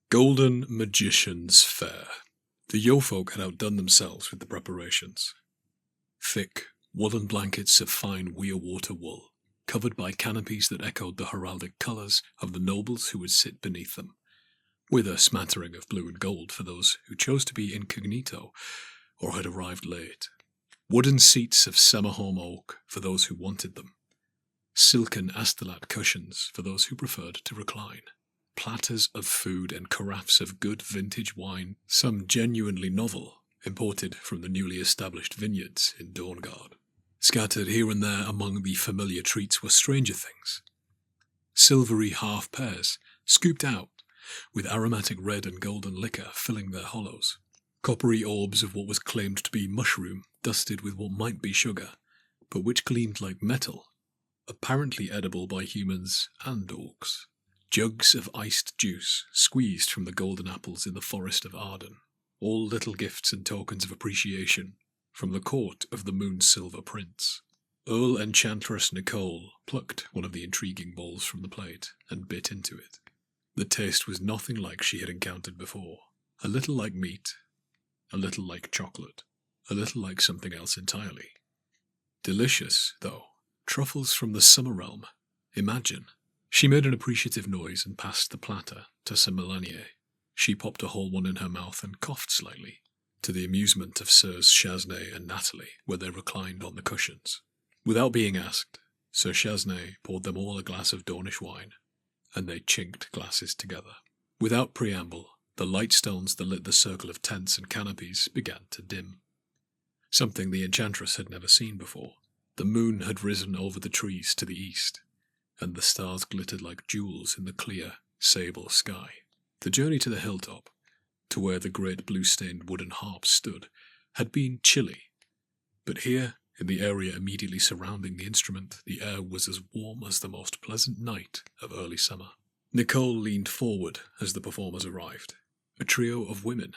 Golden Magician's Fair. The Yo-folk had outdone themselves with the preparations. Thick, woolen blankets of fine weir-water wool, covered by canopies that echoed the heraldic colours of the nobles who would sit beneath them, with a smattering of blue and gold for those who chose to be incognito or had arrived late. Wooden seats of summer-home oak for those who wanted them. Silken astellat cushions for those who preferred to recline. Platters of food and carafes of good vintage wine, some genuinely novel, imported from the newly established vineyards in Dawnguard. Scattered here and there among the familiar treats were stranger things. Silvery half-pears, scooped out, with aromatic red and golden liquor filling their hollows. Coppery orbs of what was claimed to be mushroom, dusted with what might be sugar, but which gleamed like metal, apparently edible by humans and orcs. Jugs of iced juice, squeezed from the golden apples in the forest of Arden, all little gifts and tokens of appreciation from the court of the Moon-Silver Prince. Earl Enchantress Nicole plucked one of the intriguing balls from the plate and bit into it. The taste was nothing like she had encountered before. A little like meat, a little like chocolate, a little like something else entirely. Delicious, though. Truffles from the summer realm. Imagine. She made an appreciative noise and passed the platter to Sir Melanier. She popped a whole one in her mouth and coughed slightly, to the amusement of Sirs Chasnay and Natalie, where they reclined on the cushions. Without being asked, Sir Chasnay poured them all a glass of Dornish wine, and they chinked glasses together. Without preamble, the light stones that lit the circle of tents and canopies began to dim. Something the Enchantress had never seen before. The moon had risen over the trees to the east, and the stars glittered like jewels in the clear, sable sky. The journey to the hilltop, to where the great blue-stained wooden harps stood, had been chilly, but here, in the area immediately surrounding the instrument, the air was as warm as the most pleasant night of early summer. Nicole leaned forward as the performers arrived, a trio of women,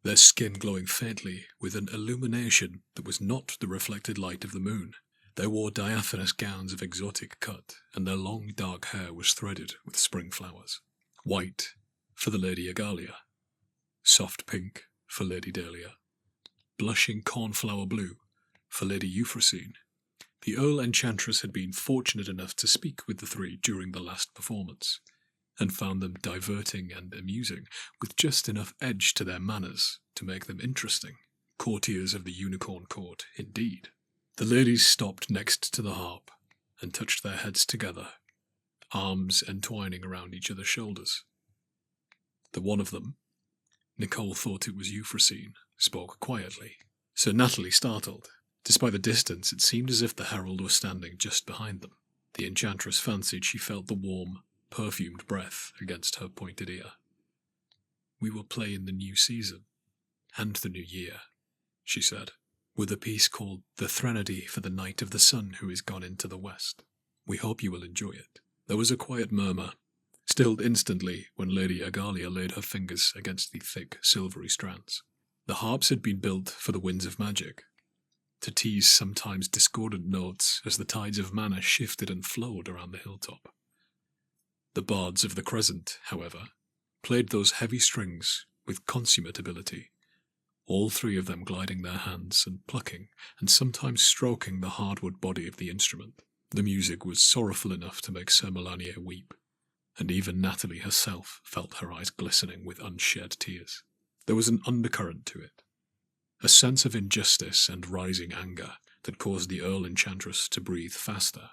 their skin glowing faintly with an illumination that was not the reflected light of the moon. They wore diaphanous gowns of exotic cut, and their long dark hair was threaded with spring flowers. White for the Lady Agalia, soft pink for Lady Dahlia, blushing cornflower blue for Lady Euphrosyne. The Earl Enchantress had been fortunate enough to speak with the three during the last performance, and found them diverting and amusing, with just enough edge to their manners to make them interesting. Courtiers of the Unicorn Court, indeed. The ladies stopped next to the harp and touched their heads together, arms entwining around each other's shoulders. The one of them, Nicole thought it was Euphrosyne, spoke quietly. Sir Natalie startled. Despite the distance, it seemed as if the herald was standing just behind them. The Enchantress fancied she felt the warm, perfumed breath against her pointed ear. "We will play in the new season, and the new year," she said, "with a piece called The Threnody for the Night of the Sun Who Is Gone Into the West. We hope you will enjoy it." There was a quiet murmur, stilled instantly when Lady Agalia laid her fingers against the thick, silvery strands. The harps had been built for the winds of magic, to tease sometimes discordant notes as the tides of mana shifted and flowed around the hilltop. The bards of the Crescent, however, played those heavy strings with consummate ability, all three of them gliding their hands and plucking and sometimes stroking the hardwood body of the instrument. The music was sorrowful enough to make Sir Melanier weep, and even Natalie herself felt her eyes glistening with unshed tears. There was an undercurrent to it, a sense of injustice and rising anger that caused the Earl Enchantress to breathe faster,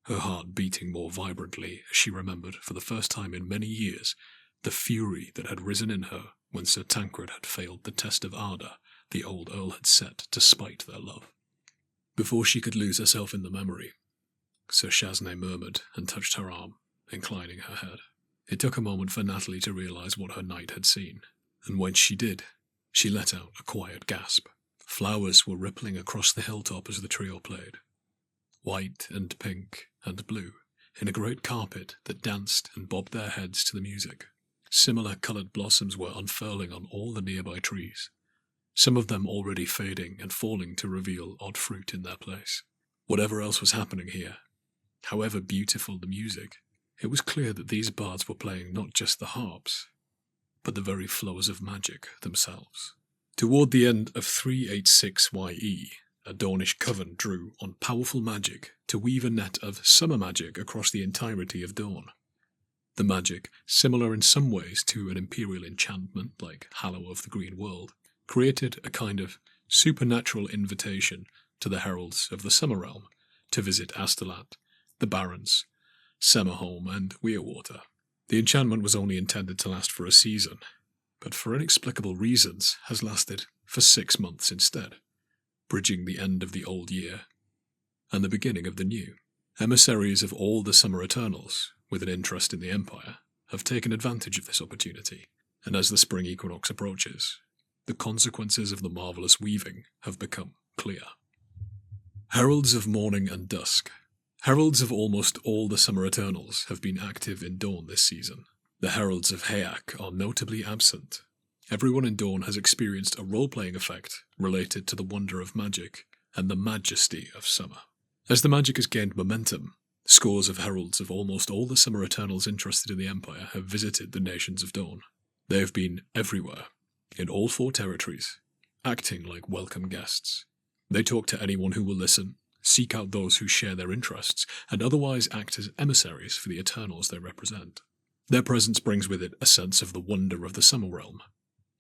her heart beating more vibrantly as she remembered for the first time in many years the fury that had risen in her when Sir Tancred had failed the test of ardour the old Earl had set to spite their love. Before she could lose herself in the memory, Sir Chasnay murmured and touched her arm, inclining her head. It took a moment for Natalie to realise what her knight had seen, and when she did, she let out a quiet gasp. Flowers were rippling across the hilltop as the trio played, white and pink and blue, in a great carpet that danced and bobbed their heads to the music. Similar coloured blossoms were unfurling on all the nearby trees, some of them already fading and falling to reveal odd fruit in their place. Whatever else was happening here, however beautiful the music, it was clear that these bards were playing not just the harps, but the very flows of magic themselves. Toward the end of 386 YE, a Dornish coven drew on powerful magic to weave a net of summer magic across the entirety of Dorne. The magic, similar in some ways to an imperial enchantment like Hallow of the Green World, created a kind of supernatural invitation to the heralds of the Summer Realm to visit Astolat, the Barrens, Summerholm, and Weirwater. The enchantment was only intended to last for a season, but for inexplicable reasons has lasted for 6 months instead, bridging the end of the old year and the beginning of the new. Emissaries of all the Summer Eternals, with an interest in the Empire, have taken advantage of this opportunity, and as the spring equinox approaches, the consequences of the marvellous weaving have become clear. Heralds of Morning and Dusk. Heralds of almost all the Summer Eternals have been active in Dorne this season. The Heralds of Hayek are notably absent. Everyone in Dorne has experienced a role-playing effect related to the wonder of magic and the majesty of summer. As the magic has gained momentum, scores of heralds of almost all the Summer Eternals interested in the Empire have visited the nations of Dorne. They have been everywhere, in all 4 territories, acting like welcome guests. They talk to anyone who will listen, seek out those who share their interests, and otherwise act as emissaries for the Eternals they represent. Their presence brings with it a sense of the wonder of the Summer Realm,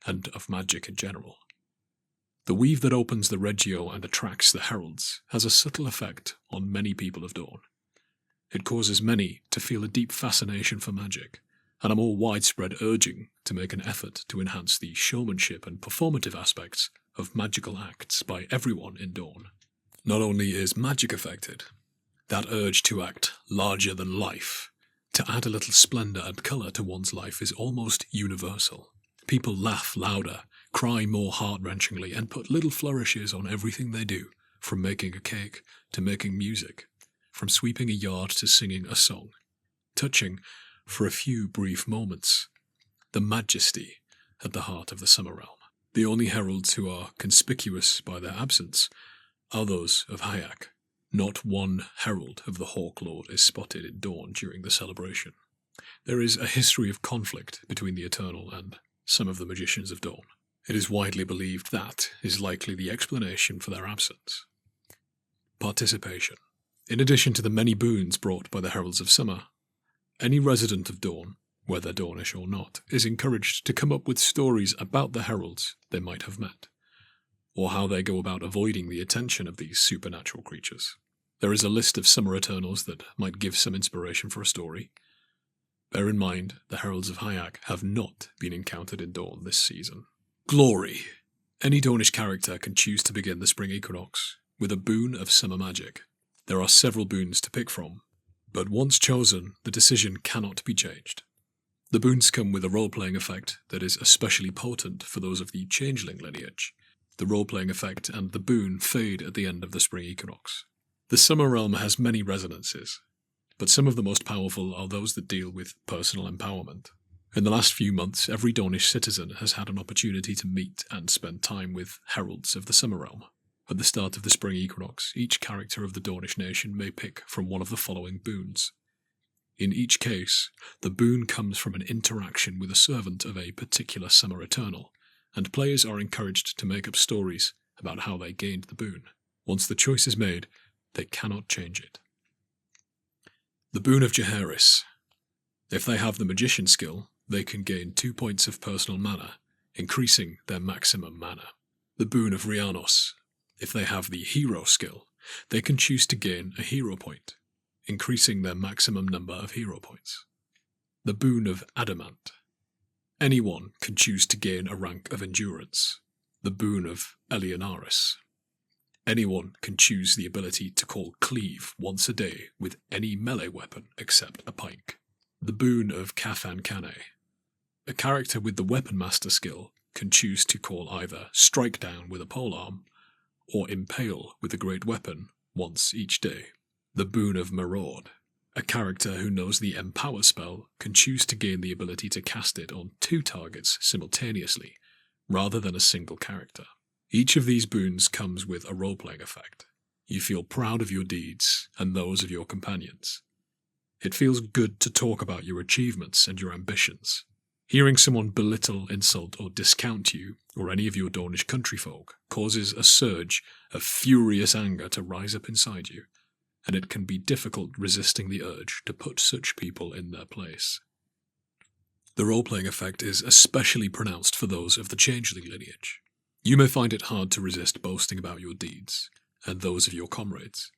and of magic in general. The weave that opens the Regio and attracts the heralds has a subtle effect on many people of Dorne. It causes many to feel a deep fascination for magic, and a more widespread urging to make an effort to enhance the showmanship and performative aspects of magical acts by everyone in Dorne. Not only is magic affected, that urge to act larger than life, to add a little splendour and colour to one's life, is almost universal. People laugh louder, cry more heart-wrenchingly, and put little flourishes on everything they do, from making a cake to making music, from sweeping a yard to singing a song, touching, for a few brief moments, the majesty at the heart of the Summer Realm. The only heralds who are conspicuous by their absence are those of Hayek. Not one herald of the Hawk Lord is spotted in Dorne during the celebration. There is a history of conflict between the Eternal and some of the magicians of Dorne. It is widely believed that is likely the explanation for their absence. Participation. In addition to the many boons brought by the Heralds of Summer, any resident of Dorne, whether Dornish or not, is encouraged to come up with stories about the heralds they might have met, or how they go about avoiding the attention of these supernatural creatures. There is a list of Summer Eternals that might give some inspiration for a story. Bear in mind, the Heralds of Hayek have not been encountered in Dorne this season. Glory. Any Dornish character can choose to begin the spring equinox with a boon of summer magic. There are several boons to pick from, but once chosen, the decision cannot be changed. The boons come with a role-playing effect that is especially potent for those of the changeling lineage. The role-playing effect and the boon fade at the end of the spring equinox. The Summer Realm has many resonances, but some of the most powerful are those that deal with personal empowerment. In the last few months, every Dornish citizen has had an opportunity to meet and spend time with heralds of the Summer Realm. At the start of the spring equinox, each character of the Dornish nation may pick from one of the following boons. In each case, the boon comes from an interaction with a servant of a particular Summer Eternal, and players are encouraged to make up stories about how they gained the boon. Once the choice is made, they cannot change it. The boon of Jaehaerys. If they have the magician skill, they can gain 2 points of personal mana, increasing their maximum mana. The boon of Rhiannos. If they have the hero skill, they can choose to gain a hero point, increasing their maximum number of hero points. The boon of Adamant. Anyone can choose to gain a rank of endurance. The boon of Eleonaris. Anyone can choose the ability to call Cleave once a day with any melee weapon except a pike. The boon of Cathan Kane. A character with the Weapon Master skill can choose to call either Strike Down with a polearm or Impale with a great weapon once each day. The boon of Maraud. A character who knows the Empower spell can choose to gain the ability to cast it on 2 targets simultaneously, rather than a single character. Each of these boons comes with a role-playing effect. You feel proud of your deeds and those of your companions. It feels good to talk about your achievements and your ambitions. Hearing someone belittle, insult, or discount you, or any of your Dornish countryfolk, causes a surge of furious anger to rise up inside you, and it can be difficult resisting the urge to put such people in their place. The role-playing effect is especially pronounced for those of the Changeling lineage. You may find it hard to resist boasting about your deeds, and those of your comrades,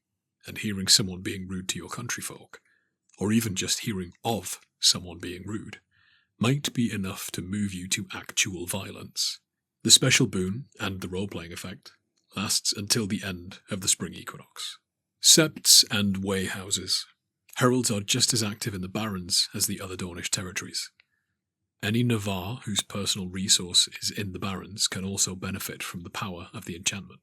and hearing someone being rude to your countryfolk, or even just hearing of someone being rude, might be enough to move you to actual violence. The special boon, and the role-playing effect, lasts until the end of the spring equinox. Septs and way houses. Heralds are just as active in the Barrens as the other Dornish territories. Any Navarre whose personal resource is in the Barrens can also benefit from the power of the enchantment.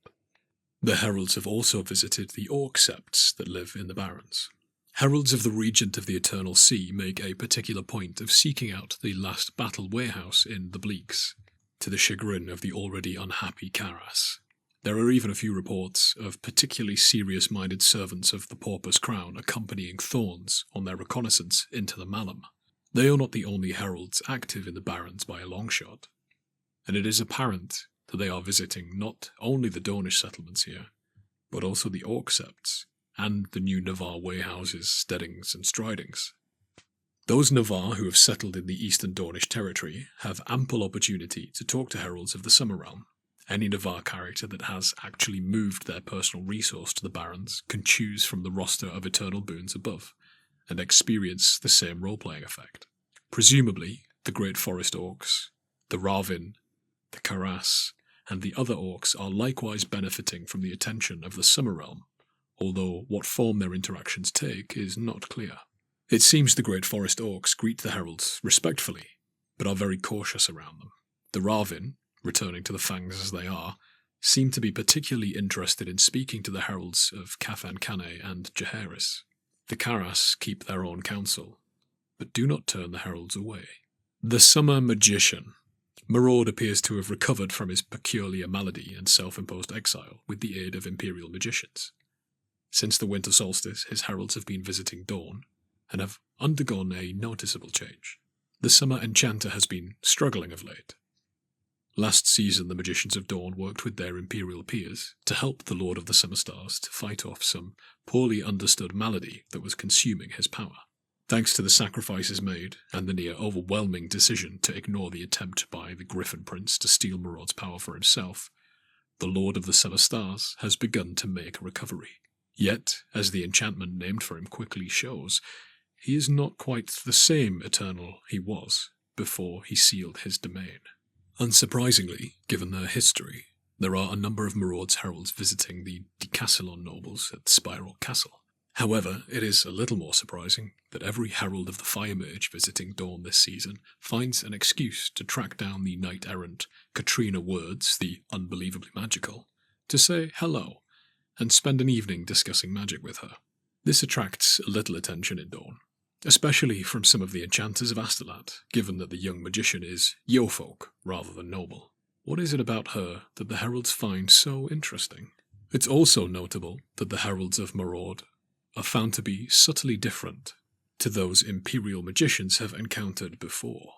The heralds have also visited the Orc septs that live in the Barrens. Heralds of the Regent of the Eternal Sea make a particular point of seeking out the last battle warehouse in the Bleaks, to the chagrin of the already unhappy Karas. There are even a few reports of particularly serious-minded servants of the Pauper's Crown accompanying Thorns on their reconnaissance into the Malum. They are not the only heralds active in the Barrens by a long shot, and it is apparent that they are visiting not only the Dornish settlements here, but also the Orc septs, and the new Navarre wayhouses, steadings, and stridings. Those Navarre who have settled in the eastern Dornish territory have ample opportunity to talk to heralds of the Summer Realm. Any Navarre character that has actually moved their personal resource to the Barrens can choose from the roster of eternal boons above, and experience the same role-playing effect. Presumably, the Great Forest Orcs, the Ravin, the Karas, and the other Orcs are likewise benefiting from the attention of the Summer Realm, although what form their interactions take is not clear. It seems the Great Forest Orcs greet the heralds respectfully, but are very cautious around them. The Ravin, returning to the Fangs as they are, seem to be particularly interested in speaking to the heralds of Cathan Kane and Jaehaerys. The Karas keep their own counsel, but do not turn the heralds away. The Summer Magician. Maraud appears to have recovered from his peculiar malady and self-imposed exile with the aid of Imperial magicians. Since the winter solstice, his heralds have been visiting Dawn, and have undergone a noticeable change. The Summer Enchanter has been struggling of late. Last season, the Magicians of Dawn worked with their Imperial peers to help the Lord of the Summer Stars to fight off some poorly understood malady that was consuming his power. Thanks to the sacrifices made, and the near-overwhelming decision to ignore the attempt by the Griffin Prince to steal Maraud's power for himself, the Lord of the Summer Stars has begun to make a recovery. Yet, as the enchantment named for him quickly shows, he is not quite the same Eternal he was before he sealed his domain. Unsurprisingly, given their history, there are a number of Maraud's heralds visiting the Decassilon nobles at Spiral Castle. However, it is a little more surprising that every herald of the Fire Mage visiting Dawn this season finds an excuse to track down the knight-errant Katrina Words, the unbelievably magical, to say hello, and spend an evening discussing magic with her. This attracts little attention in Dawn, especially from some of the enchanters of Astolat, given that the young magician is yeofolk rather than noble. What is it about her that the heralds find so interesting? It's also notable that the heralds of Maraud are found to be subtly different to those Imperial magicians have encountered before.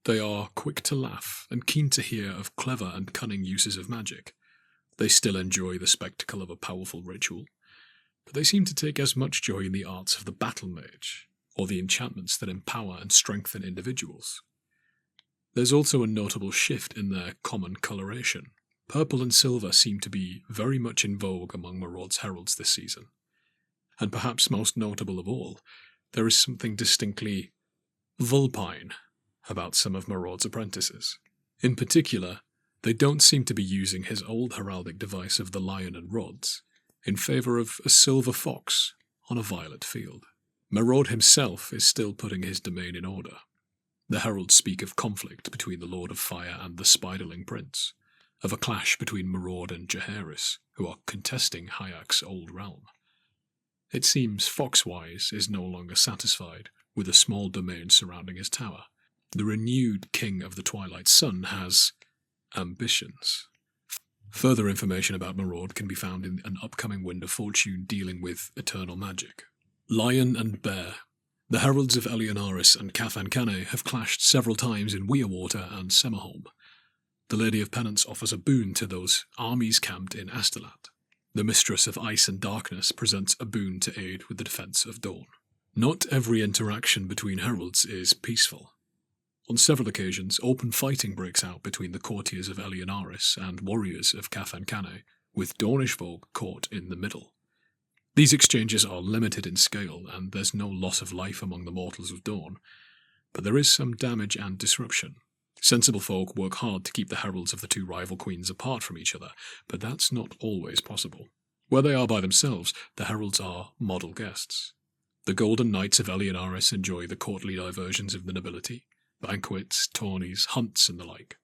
They are quick to laugh and keen to hear of clever and cunning uses of magic. They still enjoy the spectacle of a powerful ritual, but they seem to take as much joy in the arts of the battle mage, or the enchantments that empower and strengthen individuals. There's also a notable shift in their common coloration. Purple and silver seem to be very much in vogue among Maraud's heralds this season. And perhaps most notable of all, there is something distinctly vulpine about some of Maraud's apprentices. In particular, they don't seem to be using his old heraldic device of the lion and rods, in favour of a silver fox on a violet field. Maraud himself is still putting his domain in order. The heralds speak of conflict between the Lord of Fire and the Spiderling Prince, of a clash between Maraud and Jaehaerys, who are contesting Hayak's old realm. It seems Foxwise is no longer satisfied with a small domain surrounding his tower. The renewed King of the Twilight Sun has ambitions. Further information about Maraud can be found in an upcoming Wind of Fortune dealing with eternal magic. Lion and Bear. The heralds of Eleonaris and Cathankane have clashed several times in Weirwater and Semaholm. The Lady of Penance offers a boon to those armies camped in Astolat. The Mistress of Ice and Darkness presents a boon to aid with the defence of Dawn. Not every interaction between heralds is peaceful. On several occasions, open fighting breaks out between the courtiers of Eleonaris and warriors of Cathankane, with Dawnish folk caught in the middle. These exchanges are limited in scale, and there's no loss of life among the mortals of Dawn, but there is some damage and disruption. Sensible folk work hard to keep the heralds of the two rival queens apart from each other, but that's not always possible. Where they are by themselves, the heralds are model guests. The Golden Knights of Eleonaris enjoy the courtly diversions of the nobility, banquets, tourneys, hunts, and the like.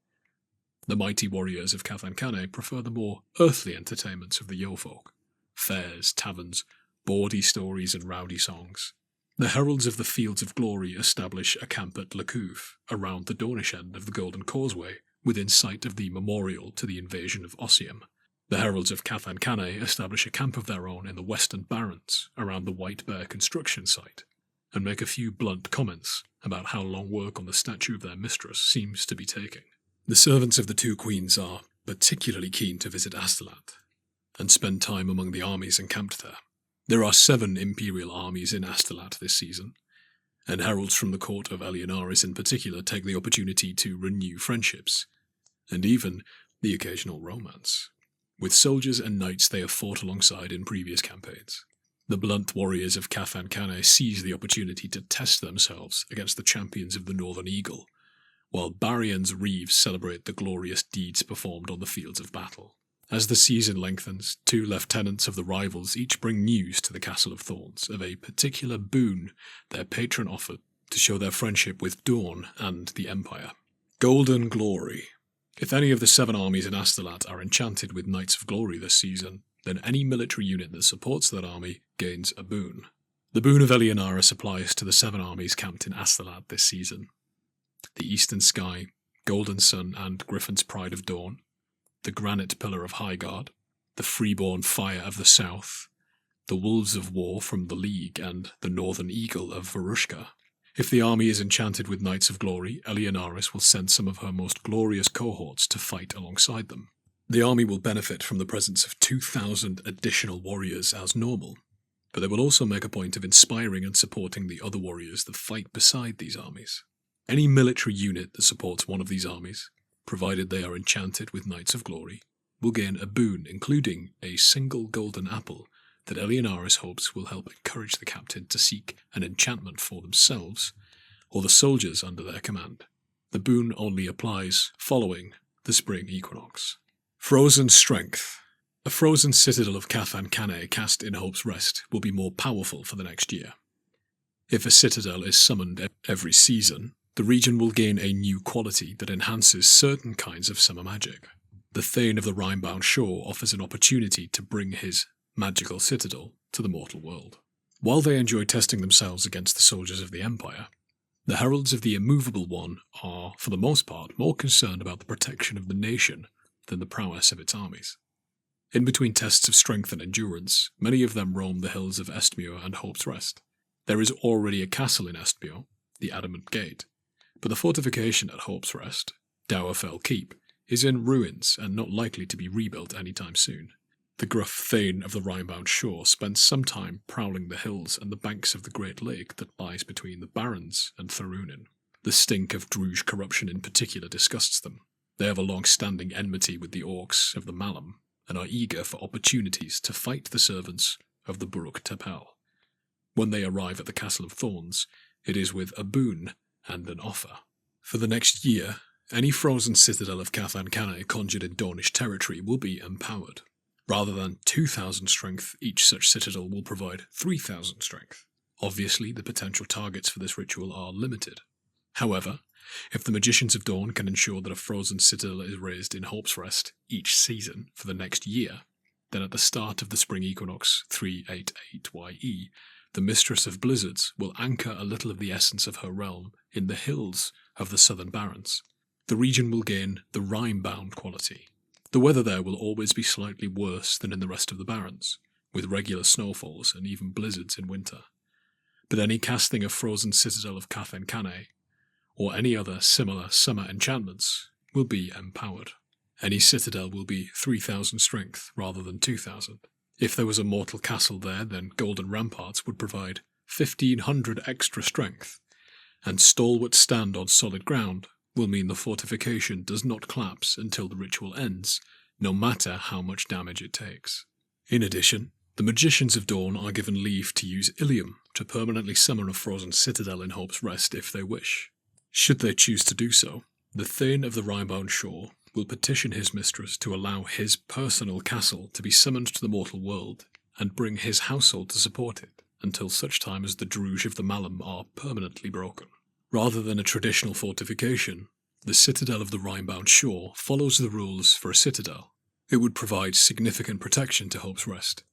The mighty warriors of Cathankane prefer the more earthly entertainments of the Yeofolk: fairs, taverns, bawdy stories, and rowdy songs. The heralds of the Fields of Glory establish a camp at Lacouve, around the Dawnish end of the Golden Causeway, within sight of the memorial to the invasion of Ossium. The heralds of Cathankane establish a camp of their own in the Western Barrens, around the White Bear construction site, and make a few blunt comments about how long work on the statue of their mistress seems to be taking. The servants of the two queens are particularly keen to visit Astolat, and spend time among the armies encamped there. There are 7 imperial armies in Astolat this season, and heralds from the court of Eleonaris in particular take the opportunity to renew friendships, and even the occasional romance, with soldiers and knights they have fought alongside in previous campaigns. The blunt warriors of Cathankane seize the opportunity to test themselves against the champions of the Northern Eagle, while Barion's reeves celebrate the glorious deeds performed on the fields of battle. As the season lengthens, 2 lieutenants of the rivals each bring news to the Castle of Thorns of a particular boon their patron offered to show their friendship with Dawn and the Empire. Golden Glory. If any of the 7 armies in Astolat are enchanted with Knights of Glory this season, then any military unit that supports that army gains a boon. The boon of Eleonaris applies to the 7 armies camped in Astolat this season: the Eastern Sky, Golden Sun, and Griffin's Pride of Dawn, the Granite Pillar of Highguard, the Freeborn Fire of the South, the Wolves of War from the League, and the Northern Eagle of Varushka. If the army is enchanted with Knights of Glory, Eleonaris will send some of her most glorious cohorts to fight alongside them. The army will benefit from the presence of 2,000 additional warriors as normal, but they will also make a point of inspiring and supporting the other warriors that fight beside these armies. Any military unit that supports one of these armies, provided they are enchanted with Knights of Glory, will gain a boon including a single golden apple that Eleonaris hopes will help encourage the captain to seek an enchantment for themselves or the soldiers under their command. The boon only applies following the spring equinox. Frozen Strength. A frozen citadel of Cathankane cast in Hope's Rest will be more powerful for the next year. If a citadel is summoned every season, the region will gain a new quality that enhances certain kinds of summer magic. The Thane of the Rime-bound Shore offers an opportunity to bring his magical citadel to the mortal world. While they enjoy testing themselves against the soldiers of the Empire, the heralds of the Immovable One are, for the most part, more concerned about the protection of the nation than the prowess of its armies. In between tests of strength and endurance, many of them roam the hills of Estmuir and Hope's Rest. There is already a castle in Estmuir, the Adamant Gate, but the fortification at Hope's Rest, Dowerfell Keep, is in ruins and not likely to be rebuilt anytime soon. The gruff Thane of the Rime-bound Shore spends some time prowling the hills and the banks of the Great Lake that lies between the Barrens and Thorunin. The stink of Druge corruption in particular disgusts them. They have a long-standing enmity with the Orcs of the Malum and are eager for opportunities to fight the servants of the Buruk Tepel. When they arrive at the Castle of Thorns, it is with a boon and an offer. For the next year, any frozen citadel of Cathankane conjured in Dawnish territory will be empowered. Rather than 2,000 strength, each such citadel will provide 3,000 strength. Obviously, the potential targets for this ritual are limited. However, if the Magicians of Dawn can ensure that a frozen citadel is raised in Hope's Rest each season for the next year, then at the start of the spring equinox 388 YE, the Mistress of Blizzards will anchor a little of the essence of her realm in the hills of the Southern Barrens. The region will gain the rime-bound quality. The weather there will always be slightly worse than in the rest of the Barrens, with regular snowfalls and even blizzards in winter. but any casting of Frozen Citadel of Cathen-Kane, or any other similar summer enchantments, will be empowered. Any citadel will be 3,000 strength rather than 2,000. If there was a mortal castle there, then Golden Ramparts would provide 1,500 extra strength, and stalwart stand on solid ground will mean the fortification does not collapse until the ritual ends, no matter how much damage it takes. In addition, the Magicians of Dawn are given leave to use Ilium to permanently summon a frozen citadel in Hope's Rest if they wish. Should they choose to do so, the Thane of the Rhybound Shore will petition his mistress to allow his personal castle to be summoned to the mortal world and bring his household to support it until such time as the Druge of the Malum are permanently broken. Rather than a traditional fortification, the Citadel of the Rhybound Shore follows the rules for a citadel. It would provide significant protection to Hope's Rest,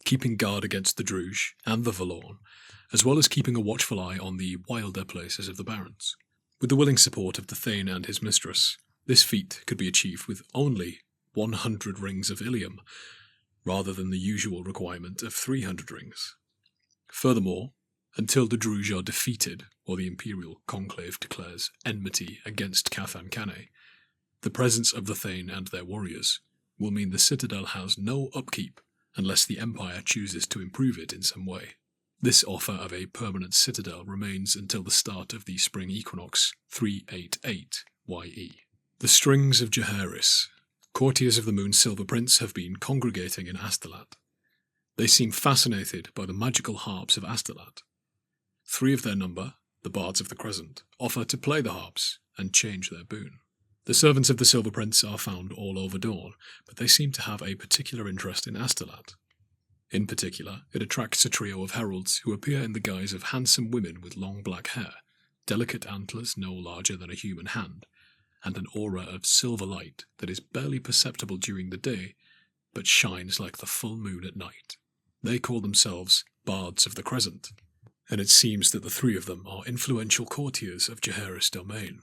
keeping guard against the Druge and the Valorn, as well as keeping a watchful eye on the wilder places of the Barrens. With the willing support of the Thane and his mistress, this feat could be achieved with only 100 rings of Ilium, rather than the usual requirement of 300 rings. Furthermore, until the Druge are defeated or the Imperial Conclave declares enmity against Cathen-Kane, the presence of the Thane and their warriors will mean the citadel has no upkeep unless the Empire chooses to improve it in some way. This offer of a permanent citadel remains until the start of the spring equinox 388 YE. The Strings of Jaehaerys. Courtiers of the Moon Silver Prince have been congregating in Astolat. They seem fascinated by the magical harps of Astolat. 3 of their number, the Bards of the Crescent, offer to play the harps and change their boon. The servants of the Silver Prince are found all over Dawn, but they seem to have a particular interest in Astolat. In particular, it attracts a trio of heralds who appear in the guise of handsome women with long black hair, delicate antlers no larger than a human hand, and an aura of silver light that is barely perceptible during the day, but shines like the full moon at night. They call themselves Bards of the Crescent, and it seems that the 3 of them are influential courtiers of Jaehaerys' domain.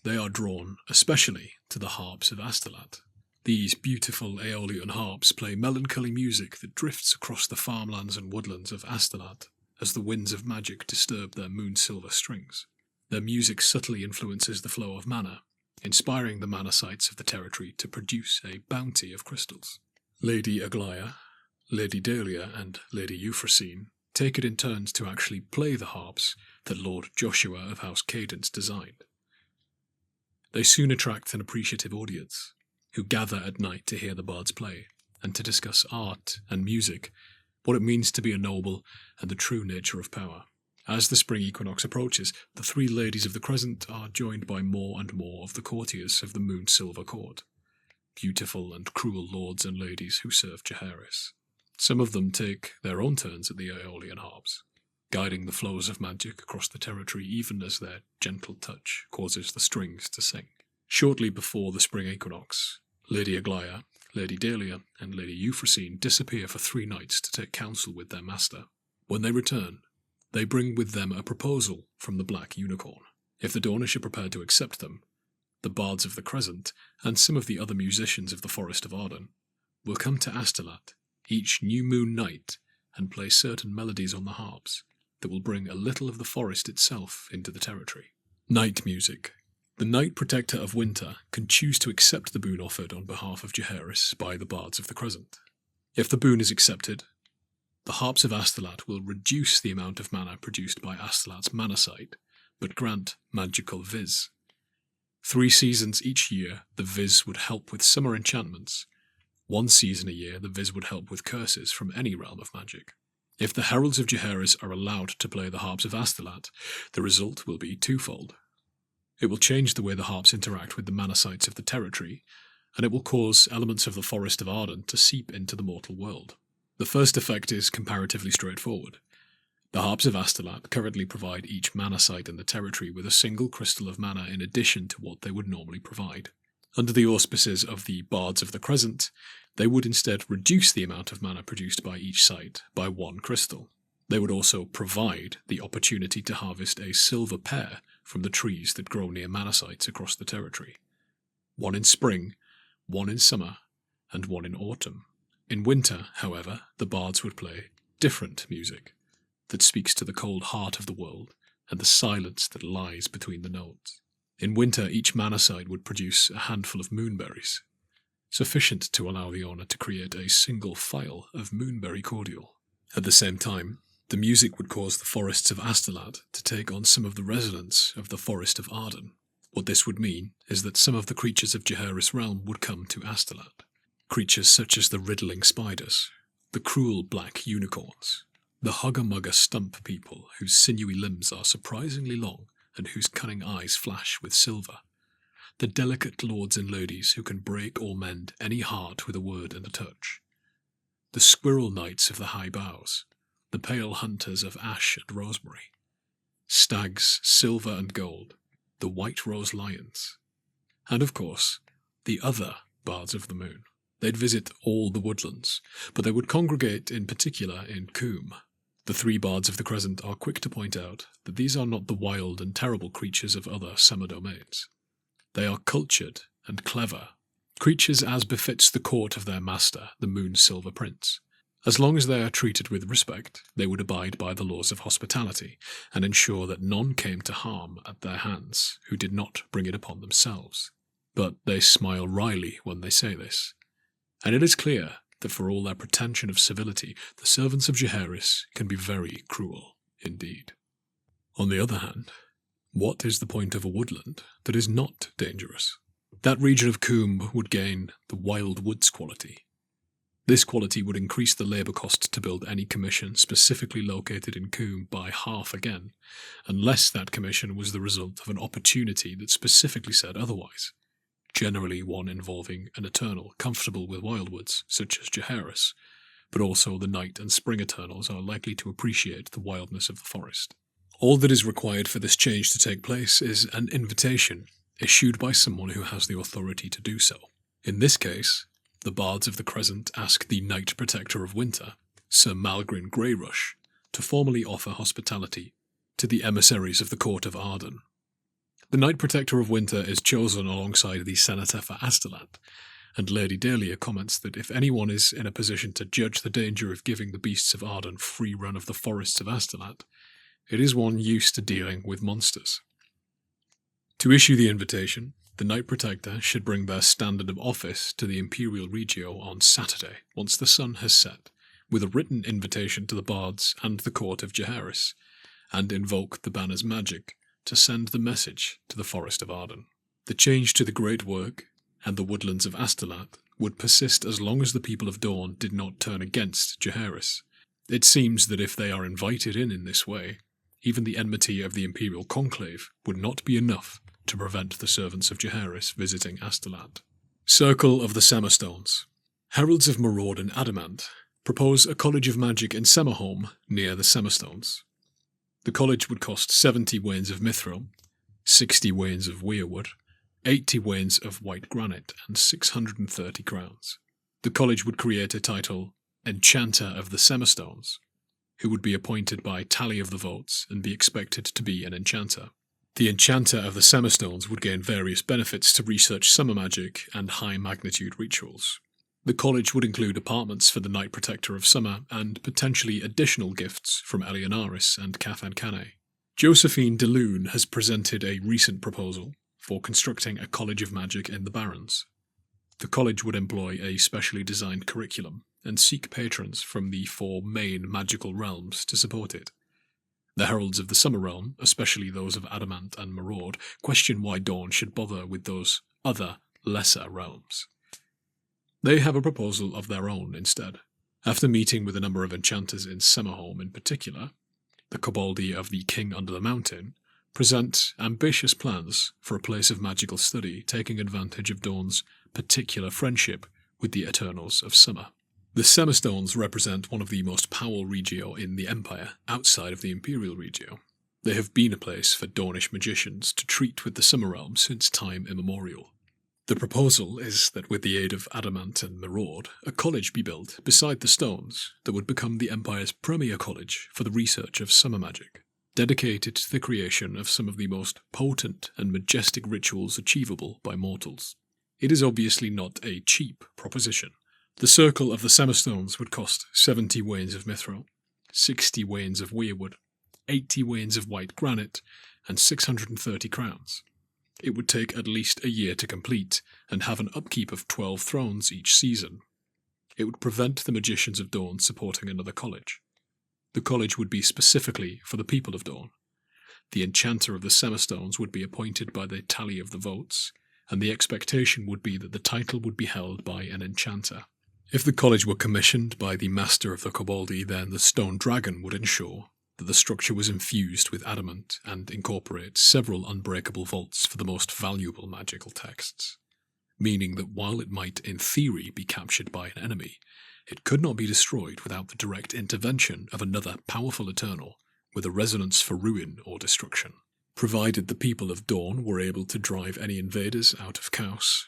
They are drawn especially to the harps of Astolat. These beautiful Aeolian harps play melancholy music that drifts across the farmlands and woodlands of Astolat as the winds of magic disturb their moon-silver strings. Their music subtly influences the flow of mana, inspiring the mana sites of the territory to produce a bounty of crystals. Lady Aglaia, Lady Dahlia, and Lady Euphrosyne take it in turns to actually play the harps that Lord Joshua of House Cadence designed. They soon attract an appreciative audience, who gather at night to hear the bards play, and to discuss art and music, what it means to be a noble, and the true nature of power. As the spring equinox approaches, the 3 ladies of the Crescent are joined by more and more of the courtiers of the Moon Silver Court, beautiful and cruel lords and ladies who serve Jaehaerys. Some of them take their own turns at the Aeolian harps, guiding the flows of magic across the territory even as their gentle touch causes the strings to sing. Shortly before the spring equinox, Lady Aglaia, Lady Dahlia, and Lady Euphrosyne disappear for 3 nights to take counsel with their master. When they return, they bring with them a proposal from the Black Unicorn. If the Dornish are prepared to accept them, the Bards of the Crescent, and some of the other musicians of the Forest of Arden, will come to Astolat each new moon night and play certain melodies on the harps that will bring a little of the forest itself into the territory. Night music. The Night Protector of Winter can choose to accept the boon offered on behalf of Jaehaerys by the Bards of the Crescent. If the boon is accepted, the harps of Astolat will reduce the amount of mana produced by Astolat's mana site, but grant magical viz. 3 seasons each year, the viz would help with summer enchantments. 1 season a year, the viz would help with curses from any realm of magic. If the heralds of Jaehaerys are allowed to play the harps of Astolat, the result will be twofold. It will change the way the harps interact with the mana sites of the territory, and it will cause elements of the Forest of Arden to seep into the mortal world. The first effect is comparatively straightforward. The harps of Astolat currently provide each mana site in the territory with a single crystal of mana in addition to what they would normally provide. Under the auspices of the Bards of the Crescent, they would instead reduce the amount of mana produced by each site by 1 crystal. They would also provide the opportunity to harvest a silver pear from the trees that grow near mana sites across the territory. 1 in spring, 1 in summer, and 1 in autumn. In winter, however, the bards would play different music. that speaks to the cold heart of the world and the silence that lies between the nodes. In winter, each mana site would produce a handful of moonberries, sufficient to allow the owner to create a single phial of moonberry cordial. At the same time, the music would cause the forests of Astolat to take on some of the resonance of the Forest of Arden. What this would mean is that some of the creatures of Jaehaerys' realm would come to Astolat. Creatures such as the riddling spiders, the cruel black unicorns, the hugger-mugger stump people whose sinewy limbs are surprisingly long and whose cunning eyes flash with silver, the delicate lords and ladies who can break or mend any heart with a word and a touch, the squirrel knights of the high boughs, the pale hunters of ash and rosemary, stags, silver and gold, the white rose lions, and of course, the other bards of the moon. They'd visit all the woodlands, but they would congregate in particular in Coombe. The three bards of the Crescent are quick to point out that these are not the wild and terrible creatures of other summer domains. They are cultured and clever, creatures as befits the court of their master, the Moon Silver Prince. As long as they are treated with respect, they would abide by the laws of hospitality and ensure that none came to harm at their hands who did not bring it upon themselves. But they smile wryly when they say this, and it is clear that for all their pretension of civility, the servants of Jaehaerys can be very cruel indeed. On the other hand, what is the point of a woodland that is not dangerous? That region of Coombe would gain the wild woods quality. This quality would increase the labour cost to build any commission specifically located in Coombe by half again, unless that commission was the result of an opportunity that specifically said otherwise, generally one involving an Eternal comfortable with wildwoods, such as Jaehaerys, but also the Night and Spring Eternals are likely to appreciate the wildness of the forest. All that is required for this change to take place is an invitation, issued by someone who has the authority to do so. In this case, the Bards of the Crescent ask the Knight Protector of Winter, Sir Malgrin Greyrush, to formally offer hospitality to the emissaries of the Court of Arden. The Knight Protector of Winter is chosen alongside the Senator for Astolat, and Lady Dahlia comments that if anyone is in a position to judge the danger of giving the beasts of Arden free run of the forests of Astolat, it is one used to dealing with monsters. To issue the invitation, the Knight Protector should bring their standard of office to the Imperial Regio on Saturday, once the sun has set, with a written invitation to the Bards and the Court of Jaehaerys, and invoke the banner's magic to send the message to the Forest of Arden. The change to the Great Work and the woodlands of Astolat would persist as long as the people of Dawn did not turn against Jaehaerys. It seems that if they are invited in this way, even the enmity of the Imperial Conclave would not be enough to prevent the servants of Jaehaerys visiting Astolat. Circle of the Summerstones. Heralds of Maraud and Adamant propose a college of magic in Summerholm near the Summerstones. The college would cost 70 wains of mithril, 60 wains of weirwood, 80 wains of white granite, and 630 crowns. The college would create a title, Enchanter of the Summerstones, who would be appointed by tally of the votes and be expected to be an enchanter. The Enchanter of the Summerstones would gain various benefits to research summer magic and high-magnitude rituals. The college would include apartments for the Knight Protector of Summer and potentially additional gifts from Eleonaris and Cathan Cannae. Josephine de Lune has presented a recent proposal for constructing a College of Magic in the Barrens. The college would employ a specially designed curriculum and seek patrons from the 4 main magical realms to support it. The Heralds of the Summer Realm, especially those of Adamant and Maraud, question why Dawn should bother with those other, lesser realms. They have a proposal of their own instead. After meeting with a number of enchanters in Summerholm in particular, the Koboldi of the King Under the Mountain present ambitious plans for a place of magical study taking advantage of Dawn's particular friendship with the Eternals of Summer. The Summerstones represent one of the most powerful regio in the Empire outside of the Imperial Regio. They have been a place for Dawnish magicians to treat with the Summer Realm since time immemorial. The proposal is that with the aid of Adamant and Maraud, a college be built beside the stones that would become the Empire's premier college for the research of summer magic, dedicated to the creation of some of the most potent and majestic rituals achievable by mortals. It is obviously not a cheap proposition. The Circle of the Summerstones would cost 70 wains of mithril, 60 wains of weirwood, 80 wains of white granite, and 630 crowns. It would take at least a year to complete, and have an upkeep of 12 thrones each season. It would prevent the Magicians of Dawn supporting another college. The college would be specifically for the people of Dawn. The Enchanter of the Semastones would be appointed by the tally of the votes, and the expectation would be that the title would be held by an enchanter. If the college were commissioned by the Master of the Koboldi, then the Stone Dragon would ensure that the structure was infused with adamant and incorporate several unbreakable vaults for the most valuable magical texts, meaning that while it might in theory be captured by an enemy, it could not be destroyed without the direct intervention of another powerful Eternal with a resonance for ruin or destruction. Provided the people of Dawn were able to drive any invaders out of Chaos,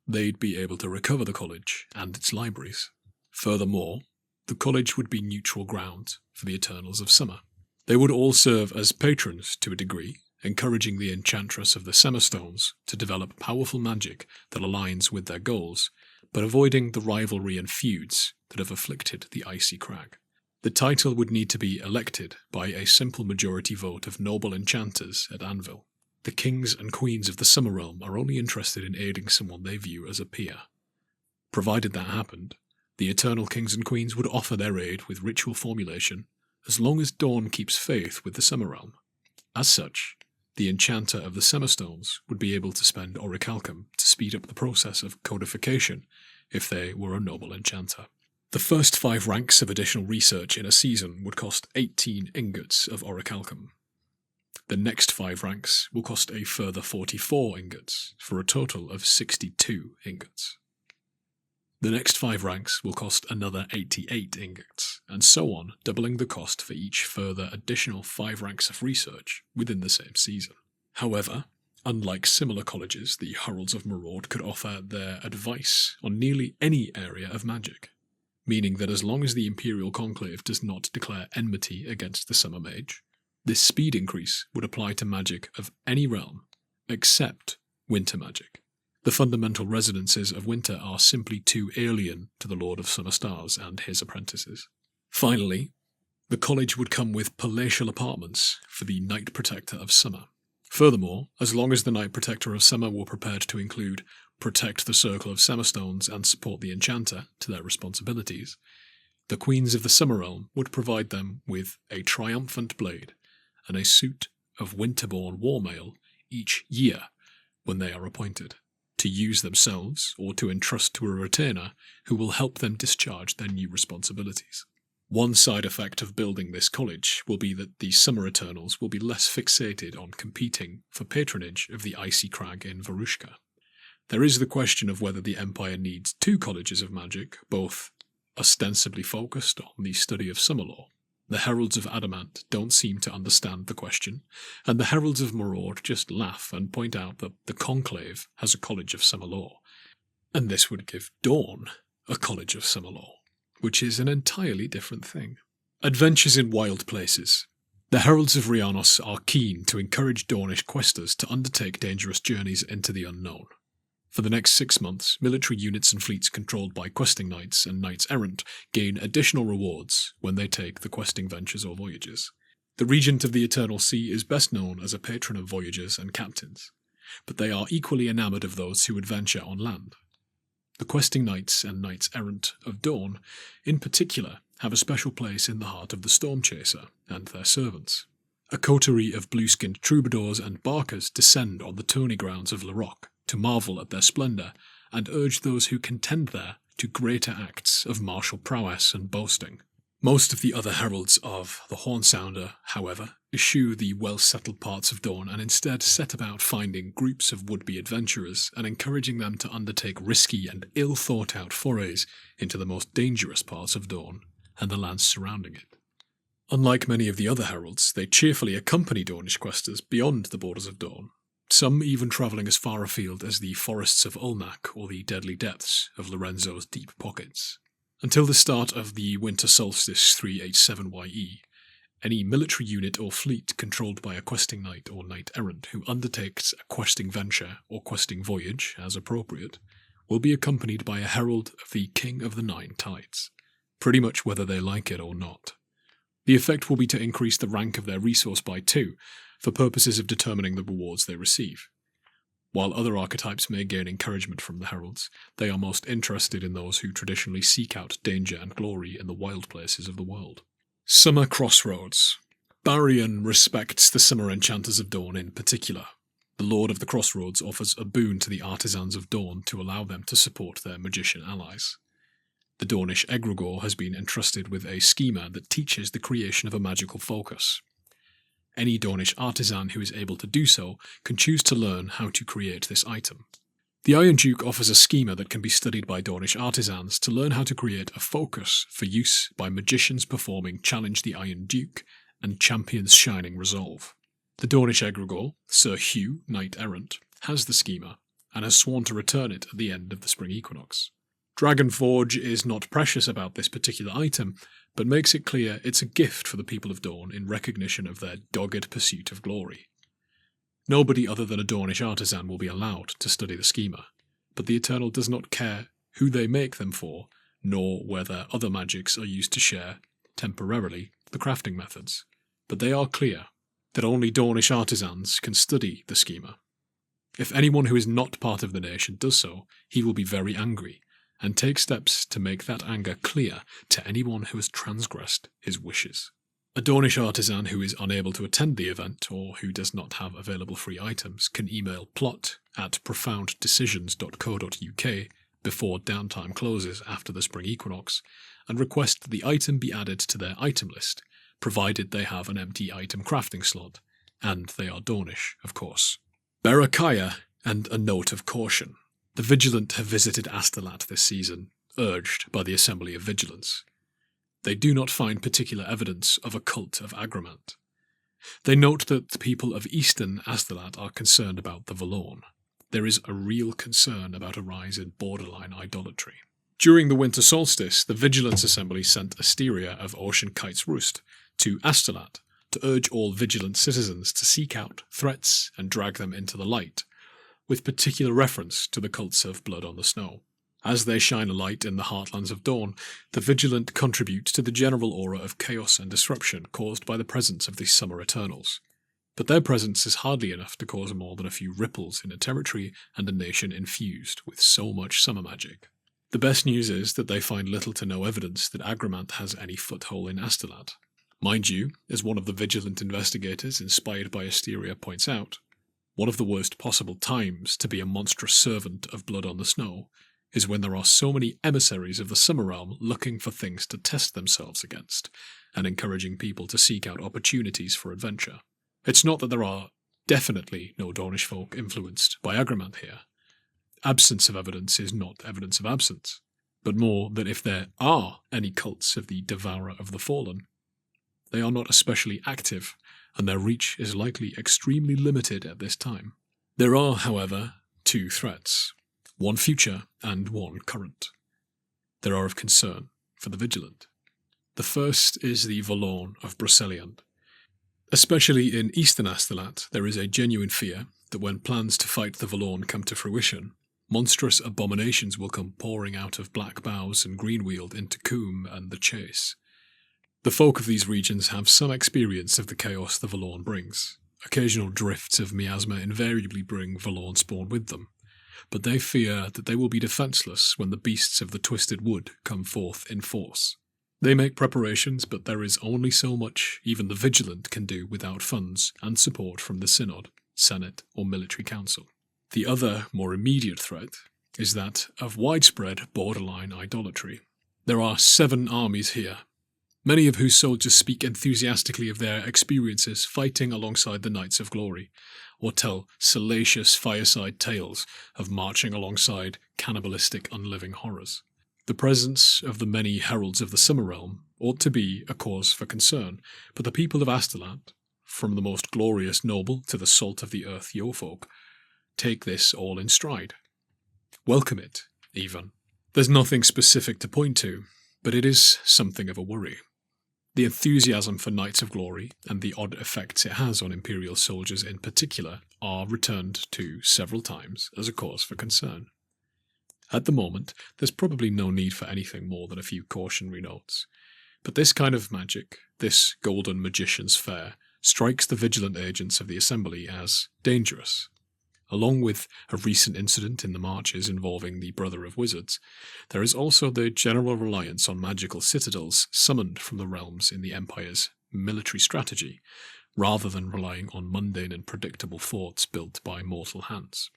they'd be able to recover the college and its libraries. Furthermore, the college would be neutral ground for the Eternals of Summer. They would all serve as patrons to a degree, encouraging the Enchantress of the Semastones to develop powerful magic that aligns with their goals, but avoiding the rivalry and feuds that have afflicted the Icy Crag. The title would need to be elected by a simple majority vote of noble enchanters at Anvil. The kings and queens of the Summer Realm are only interested in aiding someone they view as a peer. Provided that happened, the Eternal Kings and Queens would offer their aid with ritual formulation, as long as Dawn keeps faith with the Summer Realm. As such, the Enchanter of the Semastones would be able to spend Orichalcum to speed up the process of codification if they were a noble enchanter. The first 5 ranks of additional research in a season would cost 18 ingots of Orichalcum. The next 5 ranks will cost a further 44 ingots, for a total of 62 ingots. The next 5 ranks will cost another 88 ingots, and so on, doubling the cost for each further additional 5 ranks of research within the same season. However, unlike similar colleges, the Heralds of Maraud could offer their advice on nearly any area of magic, meaning that as long as the Imperial Conclave does not declare enmity against the Summer Mage, this speed increase would apply to magic of any realm, except winter magic. The fundamental resonances of winter are simply too alien to the Lord of Summer Stars and his apprentices. Finally, the college would come with palatial apartments for the Knight Protector of Summer. Furthermore, as long as the Knight Protector of Summer were prepared to include protect the Circle of Semastones and support the Enchanter to their responsibilities, the Queens of the Summer Realm would provide them with a triumphant blade and a suit of Winterborn warmail each year when they are appointed, to use themselves or to entrust to a retainer who will help them discharge their new responsibilities. One side effect of building this college will be that the Summer Eternals will be less fixated on competing for patronage of the Icy Crag in Varushka. There is the question of whether the Empire needs 2 colleges of magic, both ostensibly focused on the study of summer lore. The Heralds of Adamant don't seem to understand the question, and the Heralds of Maraud just laugh and point out that the Conclave has a College of Summer Lore, and this would give Dawn a College of Summer Lore, which is an entirely different thing. Adventures in wild places. The Heralds of Rhiannos are keen to encourage Dawnish questers to undertake dangerous journeys into the unknown. For the next 6 months, military units and fleets controlled by questing knights and knights errant gain additional rewards when they take the questing ventures or voyages. The Regent of the Eternal Sea is best known as a patron of voyagers and captains, but they are equally enamoured of those who would venture on land. The questing knights and knights errant of Dawn, in particular, have a special place in the heart of the Stormchaser and their servants. A coterie of blue-skinned troubadours and barkers descend on the tourney grounds of Larocque to marvel at their splendour and urge those who contend there to greater acts of martial prowess and boasting. Most of the other heralds of the Hornsounder, however, eschew the well-settled parts of Dawn and instead set about finding groups of would-be adventurers and encouraging them to undertake risky and ill-thought-out forays into the most dangerous parts of Dawn and the lands surrounding it. Unlike many of the other heralds, they cheerfully accompany Dawnish questers beyond the borders of Dawn, some even travelling as far afield as the forests of Ulnak or the deadly depths of Lorenzo's deep pockets. Until the start of the winter solstice 387YE, any military unit or fleet controlled by a questing knight or knight-errant who undertakes a questing venture or questing voyage, as appropriate, will be accompanied by a herald of the King of the Nine Tides, pretty much whether they like it or not. The effect will be to increase the rank of their resource by 2, for purposes of determining the rewards they receive. While other archetypes may gain encouragement from the heralds, they are most interested in those who traditionally seek out danger and glory in the wild places of the world. Summer Crossroads. Barian respects the Summer Enchanters of Dawn in particular. The Lord of the Crossroads offers a boon to the Artisans of Dawn to allow them to support their magician allies. The Dawnish Egregore has been entrusted with a schema that teaches the creation of a magical focus. Any Dawnish artisan who is able to do so can choose to learn how to create this item. The Iron Duke offers a schema that can be studied by Dawnish artisans to learn how to create a focus for use by magicians performing Challenge the Iron Duke and Champion's Shining Resolve. The Dawnish Egregore, Sir Hugh, Knight-Errant, has the schema and has sworn to return it at the end of the spring equinox. Dragonforge is not precious about this particular item, but makes it clear it's a gift for the people of Dawn in recognition of their dogged pursuit of glory. Nobody other than a Dawnish artisan will be allowed to study the schema, but the Eternal does not care who they make them for, nor whether other magics are used to share, temporarily, the crafting methods. But they are clear that only Dawnish artisans can study the schema. If anyone who is not part of the nation does so, he will be very angry, and take steps to make that anger clear to anyone who has transgressed his wishes. A Dawnish artisan who is unable to attend the event or who does not have available free items can email plot@profounddecisions.co.uk before downtime closes after the spring equinox and request that the item be added to their item list, provided they have an empty item crafting slot, and they are Dawnish, of course. Berakaya and a note of caution. The Vigilant have visited Astolat this season, urged by the Assembly of Vigilance. They do not find particular evidence of a cult of Agremant. They note that the people of eastern Astolat are concerned about the Valorn. There is a real concern about a rise in borderline idolatry. During the winter solstice, the Vigilance Assembly sent Asteria of Ocean Kite's Roost to Astolat to urge all vigilant citizens to seek out threats and drag them into the light, with particular reference to the cults of Blood on the Snow. As they shine a light in the heartlands of Dawn, the Vigilant contribute to the general aura of chaos and disruption caused by the presence of the Summer Eternals. But their presence is hardly enough to cause more than a few ripples in a territory and a nation infused with so much summer magic. The best news is that they find little to no evidence that Agremant has any foothold in Astolat. Mind you, as one of the Vigilant investigators inspired by Asteria points out, one of the worst possible times to be a monstrous servant of Blood on the Snow is when there are so many emissaries of the Summer Realm looking for things to test themselves against, and encouraging people to seek out opportunities for adventure. It's not that there are definitely no Dawnish folk influenced by Agremant here. Absence of evidence is not evidence of absence, but more that if there are any cults of the Devourer of the Fallen, they are not especially active, and their reach is likely extremely limited at this time. There are, however, two threats, one future and one current. They are of concern for the Vigilant. The first is the Valorn of Broceliand. Especially in eastern Astolat, there is a genuine fear that when plans to fight the Valorn come to fruition, monstrous abominations will come pouring out of Black Boughs and Greenweald into Coombe and the Chase. The folk of these regions have some experience of the chaos the Valorn brings. Occasional drifts of miasma invariably bring Valorn spawn with them, but they fear that they will be defenceless when the beasts of the Twisted Wood come forth in force. They make preparations, but there is only so much even the Vigilant can do without funds and support from the Synod, Senate, or Military Council. The other, more immediate threat is that of widespread borderline idolatry. There are 7 armies here, many of whose soldiers speak enthusiastically of their experiences fighting alongside the Knights of Glory, or tell salacious fireside tales of marching alongside cannibalistic unliving horrors. The presence of the many heralds of the Summer Realm ought to be a cause for concern, but the people of Astolat, from the most glorious noble to the salt of the earth Yeofolk, take this all in stride. Welcome it, even. There's nothing specific to point to, but it is something of a worry. The enthusiasm for Knights of Glory and the odd effects it has on Imperial soldiers in particular are returned to several times as a cause for concern. At the moment, there's probably no need for anything more than a few cautionary notes, But this kind of magic, this golden magician's fair, strikes the vigilant agents of the Assembly as dangerous. Along with a recent incident in the marches involving the Brother of Wizards, there is also the general reliance on magical citadels summoned from the realms in the Empire's military strategy, rather than relying on mundane and predictable forts built by mortal hands.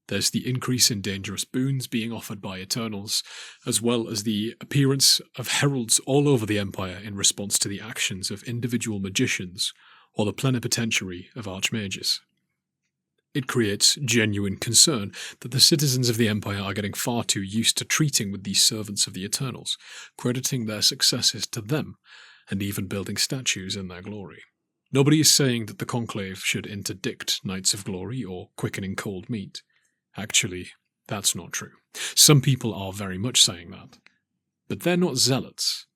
There's the increase in dangerous boons being offered by Eternals, as well as the appearance of heralds all over the Empire in response to the actions of individual magicians or the plenipotentiary of archmages. It creates genuine concern that the citizens of the Empire are getting far too used to treating with these servants of the Eternals, crediting their successes to them, and even building statues in their glory. Nobody is saying that the Conclave should interdict Knights of Glory or quickening cold meat. Actually, that's not true. Some people are very much saying that. But they're not zealots.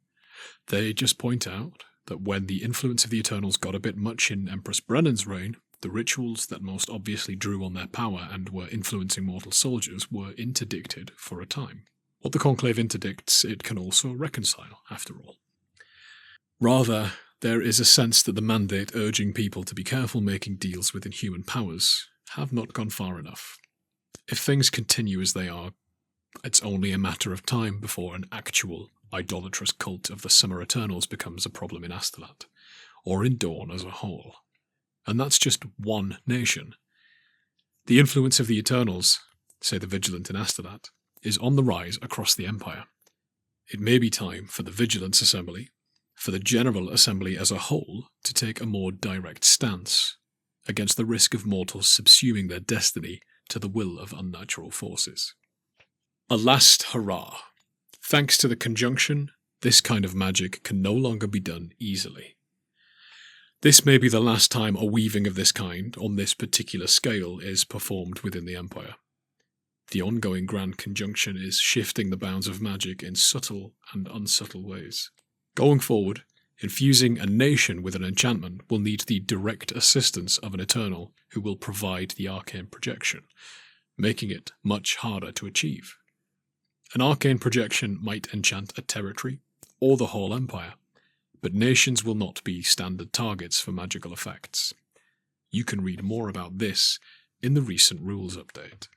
They just point out that when the influence of the Eternals got a bit much in Empress Brennan's reign, the rituals that most obviously drew on their power and were influencing mortal soldiers were interdicted for a time. What the Conclave interdicts, it can also reconcile, after all. Rather, there is a sense that the mandate urging people to be careful making deals with inhuman powers have not gone far enough. If things continue as they are, it's only a matter of time before an actual idolatrous cult of the Summer Eternals becomes a problem in Astolat, or in Dawn as a whole. And that's just one nation. The influence of the Eternals, say the Vigilant in Astolat, is on the rise across the Empire. It may be time for the Vigilance Assembly, for the General Assembly as a whole, to take a more direct stance against the risk of mortals subsuming their destiny to the will of unnatural forces. A last hurrah. Thanks to the conjunction, this kind of magic can no longer be done easily. This may be the last time a weaving of this kind, on this particular scale, is performed within the Empire. The ongoing Grand Conjunction is shifting the bounds of magic in subtle and unsubtle ways. Going forward, infusing a nation with an enchantment will need the direct assistance of an Eternal who will provide the arcane projection, making it much harder to achieve. An arcane projection might enchant a territory or the whole Empire, but nations will not be standard targets for magical effects. You can read more about this in the recent rules update.